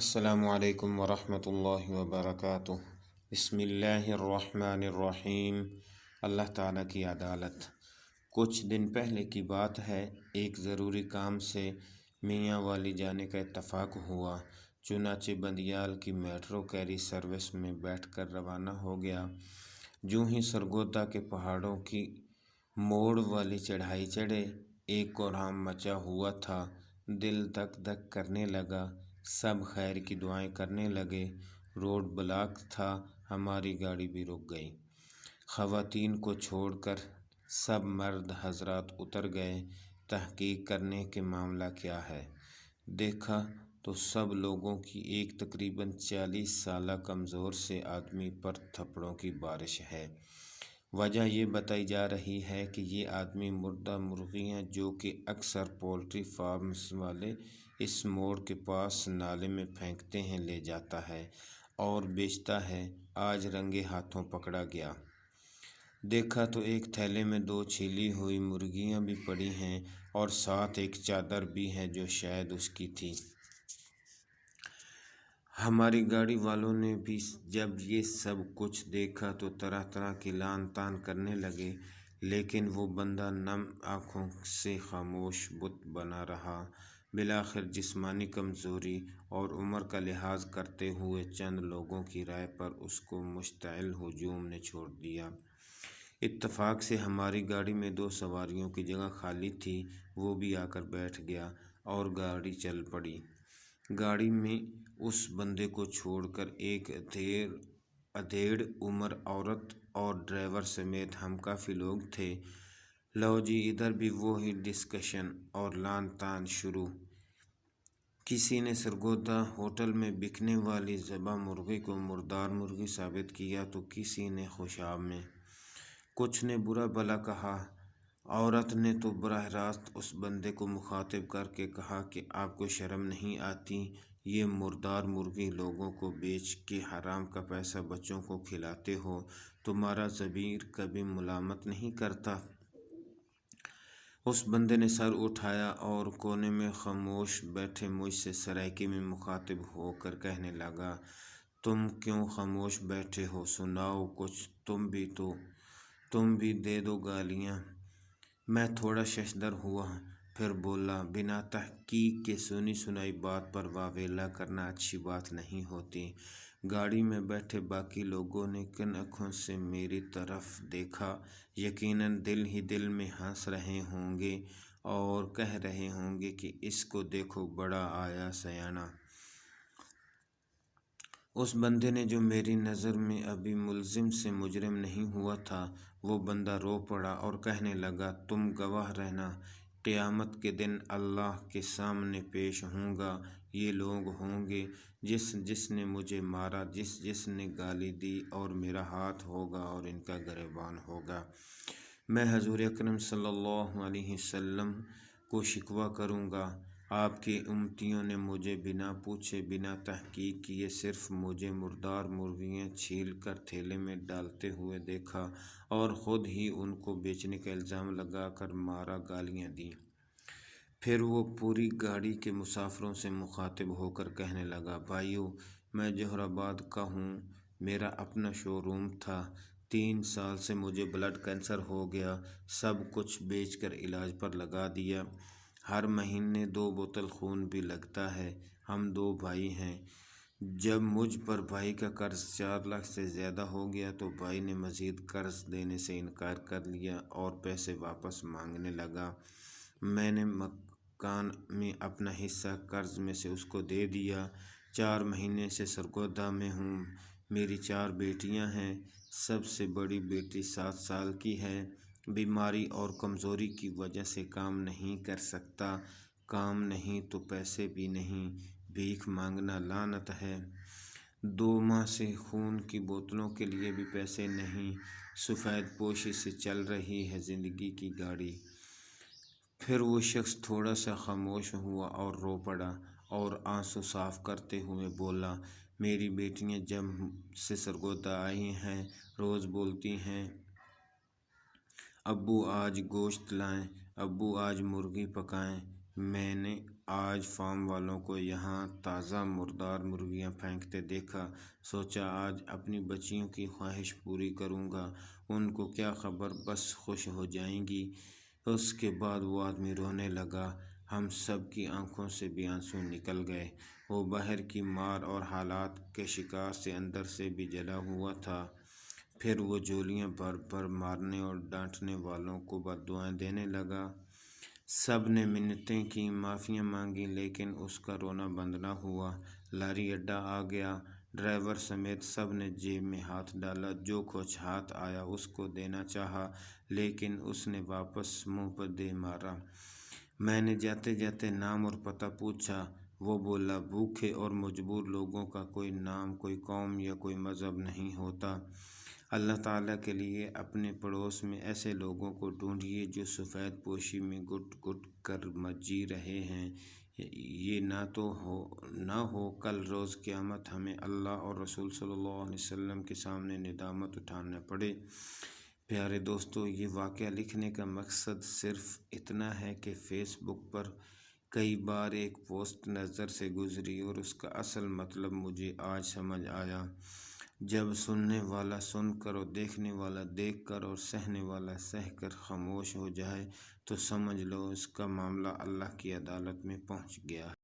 السلام علیکم ورحمۃ اللہ وبرکاتہ۔ بسم اللہ الرحمن الرحیم۔ اللہ تعالیٰ کی عدالت۔ کچھ دن پہلے کی بات ہے، ایک ضروری کام سے میاں والی جانے کا اتفاق ہوا، چنانچہ بندیال کی میٹرو کیری سروس میں بیٹھ کر روانہ ہو گیا۔ جوں ہی سرگودا کے پہاڑوں کی موڑ والی چڑھائی چڑھے، ایک کورہام مچا ہوا تھا، دل دھک دھک کرنے لگا، سب خیر کی دعائیں کرنے لگے۔ روڈ بلاک تھا، ہماری گاڑی بھی رک گئی۔ خواتین کو چھوڑ کر سب مرد حضرات اتر گئے، تحقیق کرنے کہ معاملہ کیا ہے۔ دیکھا تو سب لوگوں کی ایک تقریباً 40 سالہ کمزور سے آدمی پر تھپڑوں کی بارش ہے۔ وجہ یہ بتائی جا رہی ہے کہ یہ آدمی مردہ مرغیاں جو کہ اکثر پولٹری فارمز والے اس موڑ کے پاس نالے میں پھینکتے ہیں لے جاتا ہے اور بیچتا ہے، آج رنگے ہاتھوں پکڑا گیا۔ دیکھا تو ایک تھیلے میں 2 چھیلی ہوئی مرغیاں بھی پڑی ہیں اور ساتھ ایک چادر بھی ہے جو شاید اس کی تھی۔ ہماری گاڑی والوں نے بھی جب یہ سب کچھ دیکھا تو طرح طرح کی لعن طعن کرنے لگے، لیکن وہ بندہ نم آنکھوں سے خاموش بت بنا رہا۔ بالآخر جسمانی کمزوری اور عمر کا لحاظ کرتے ہوئے چند لوگوں کی رائے پر اس کو مشتعل ہجوم نے چھوڑ دیا۔ اتفاق سے ہماری گاڑی میں 2 سواریوں کی جگہ خالی تھی، وہ بھی آ کر بیٹھ گیا اور گاڑی چل پڑی۔ گاڑی میں اس بندے کو چھوڑ کر ایک ادھیڑ عمر عورت اور ڈرائیور سمیت ہم کافی لوگ تھے۔ لو جی، ادھر بھی وہی ڈسکشن اور لعن طعن شروع۔ کسی نے سرگودا ہوٹل میں بکنے والی ذبح مرغی کو مردار مرغی ثابت کیا تو کسی نے خوشاب میں۔ کچھ نے برا بھلا کہا۔ عورت نے تو براہ راست اس بندے کو مخاطب کر کے کہا کہ آپ کو شرم نہیں آتی؟ یہ مردار مرغی لوگوں کو بیچ کے حرام کا پیسہ بچوں کو کھلاتے ہو، تمہارا ضمیر کبھی ملامت نہیں کرتا؟ اس بندے نے سر اٹھایا اور کونے میں خاموش بیٹھے مجھ سے سرائیکی میں مخاطب ہو کر کہنے لگا، تم کیوں خاموش بیٹھے ہو؟ سناؤ کچھ، تم بھی دے دو گالیاں۔ میں تھوڑا ششدر ہوا، پھر بولا، بنا تحقیق کے سنی سنائی بات پر واویلا کرنا اچھی بات نہیں ہوتی۔ گاڑی میں بیٹھے باقی لوگوں نے کن آنکھوں سے میری طرف دیکھا، یقیناً دل ہی دل میں ہنس رہے ہوں گے اور کہہ رہے ہوں گے کہ اس کو دیکھو، بڑا آیا سیاںا۔ اس بندے نے جو میری نظر میں ابھی ملزم سے مجرم نہیں ہوا تھا، وہ بندہ رو پڑا اور کہنے لگا، تم گواہ رہنا، قیامت کے دن اللہ کے سامنے پیش ہوں گا۔ یہ لوگ ہوں گے جس نے مجھے مارا، جس نے گالی دی، اور میرا ہاتھ ہوگا اور ان کا گریبان ہوگا۔ میں حضور اکرم صلی اللہ علیہ وسلم کو شکوہ کروں گا، آپ کی امتیوں نے مجھے بنا پوچھے بنا تحقیق کیے صرف مجھے مردار مرغیاں چھیل کر تھیلے میں ڈالتے ہوئے دیکھا اور خود ہی ان کو بیچنے کا الزام لگا کر مارا، گالیاں دیں۔ پھر وہ پوری گاڑی کے مسافروں سے مخاطب ہو کر کہنے لگا، بھائیو، میں جوہر آباد کا ہوں، میرا اپنا شو روم تھا، 3 سال سے مجھے بلڈ کینسر ہو گیا، سب کچھ بیچ کر علاج پر لگا دیا، ہر مہینے 2 بوتل خون بھی لگتا ہے، ہم 2 بھائی ہیں۔ جب مجھ پر بھائی کا قرض 4 لاکھ سے زیادہ ہو گیا تو بھائی نے مزید قرض دینے سے انکار کر لیا اور پیسے واپس مانگنے لگا۔ میں نے مکان میں اپنا حصہ قرض میں سے اس کو دے دیا۔ 4 مہینے سے سرگودا میں ہوں، میری 4 بیٹیاں ہیں، سب سے بڑی بیٹی 7 سال کی ہے، بیماری اور کمزوری کی وجہ سے کام نہیں کر سکتا، کام نہیں تو پیسے بھی نہیں، بھیک مانگنا لعنت ہے، 2 ماہ سے خون کی بوتلوں کے لیے بھی پیسے نہیں، سفید پوشی سے چل رہی ہے زندگی کی گاڑی۔ پھر وہ شخص تھوڑا سا خاموش ہوا اور رو پڑا اور آنسو صاف کرتے ہوئے بولا، میری بیٹیاں جب سے سرگودا آئی ہیں روز بولتی ہیں، ابو آج گوشت لائیں، ابو آج مرغی پکائیں۔ میں نے آج فارم والوں کو یہاں تازہ مردار مرغیاں پھینکتے دیکھا، سوچا آج اپنی بچیوں کی خواہش پوری کروں گا، ان کو کیا خبر، بس خوش ہو جائیں گی۔ اس کے بعد وہ آدمی رونے لگا، ہم سب کی آنکھوں سے بھی آنسو نکل گئے۔ وہ باہر کی مار اور حالات کے شکار سے اندر سے بھی جلا ہوا تھا۔ پھر وہ جولیاں بھر بھر مارنے اور ڈانٹنے والوں کو بددعائیں دینے لگا۔ سب نے منتیں کی، معافیاں مانگی، لیکن اس کا رونا بند نہ ہوا۔ لاری اڈا آ گیا، ڈرائیور سمیت سب نے جیب میں ہاتھ ڈالا، جو کچھ ہاتھ آیا اس کو دینا چاہا، لیکن اس نے واپس منہ پر دے مارا۔ میں نے جاتے جاتے نام اور پتہ پوچھا، وہ بولا بھوکے اور مجبور لوگوں کا کوئی نام، کوئی قوم یا کوئی مذہب نہیں ہوتا۔ اللہ تعالیٰ کے لیے اپنے پڑوس میں ایسے لوگوں کو ڈھونڈیے جو سفید پوشی میں گٹ گٹ کر جی رہے ہیں، یہ نہ ہو کل روز قیامت ہمیں اللہ اور رسول صلی اللہ علیہ وسلم کے سامنے ندامت اٹھانا پڑے۔ پیارے دوستو، یہ واقعہ لکھنے کا مقصد صرف اتنا ہے کہ فیس بک پر کئی بار ایک پوسٹ نظر سے گزری اور اس کا اصل مطلب مجھے آج سمجھ آیا۔ جب سننے والا سن کر اور دیکھنے والا دیکھ کر اور سہنے والا سہ کر خاموش ہو جائے تو سمجھ لو اس کا معاملہ اللہ کی عدالت میں پہنچ گیا ہے۔